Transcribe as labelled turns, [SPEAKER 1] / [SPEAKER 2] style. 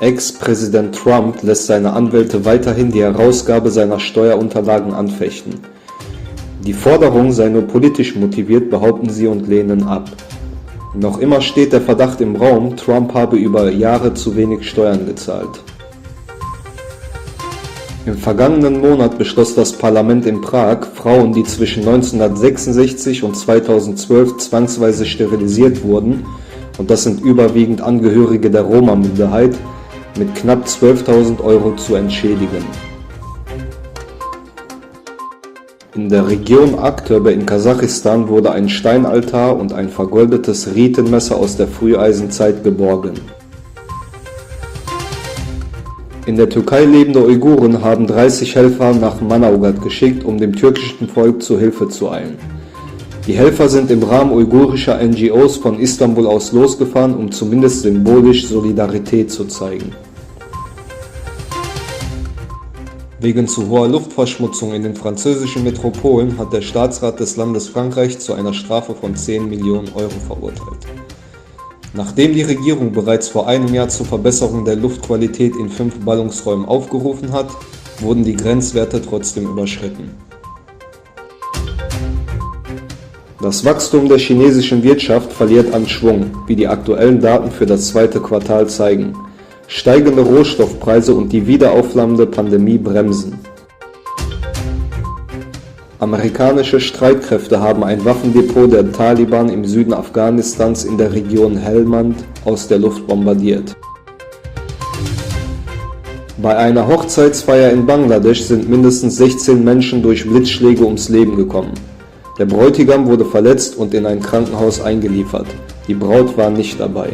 [SPEAKER 1] Ex-Präsident Trump lässt seine Anwälte weiterhin die Herausgabe seiner Steuerunterlagen anfechten. Die Forderung sei nur politisch motiviert, behaupten sie und lehnen ab. Noch immer steht der Verdacht im Raum, Trump habe über Jahre zu wenig Steuern gezahlt. Im vergangenen Monat beschloss das Parlament in Prag, Frauen, die zwischen 1966 und 2012 zwangsweise sterilisiert wurden, und das sind überwiegend Angehörige der Roma-Minderheit, mit knapp 12.000 € zu entschädigen. In der Region Aktöbe in Kasachistan wurde ein Steinaltar und ein vergoldetes Ritenmesser aus der Früheisenzeit geborgen. In der Türkei lebende Uiguren haben 30 Helfer nach Manavgat geschickt, um dem türkischen Volk zu Hilfe zu eilen. Die Helfer sind im Rahmen uigurischer NGOs von Istanbul aus losgefahren, um zumindest symbolisch Solidarität zu zeigen. Wegen zu hoher Luftverschmutzung in den französischen Metropolen hat der Staatsrat des Landes Frankreich zu einer Strafe von 10 Millionen € verurteilt. Nachdem die Regierung bereits vor einem Jahr zur Verbesserung der Luftqualität in 5 Ballungsräumen aufgerufen hat, wurden die Grenzwerte trotzdem überschritten. Das Wachstum der chinesischen Wirtschaft verliert an Schwung, wie die aktuellen Daten für das zweite Quartal zeigen. Steigende Rohstoffpreise und die wiederaufflammende Pandemie bremsen. Amerikanische Streitkräfte haben ein Waffendepot der Taliban im Süden Afghanistans in der Region Helmand aus der Luft bombardiert. Bei einer Hochzeitsfeier in Bangladesch sind mindestens 16 Menschen durch Blitzschläge ums Leben gekommen. Der Bräutigam wurde verletzt und in ein Krankenhaus eingeliefert. Die Braut war nicht dabei.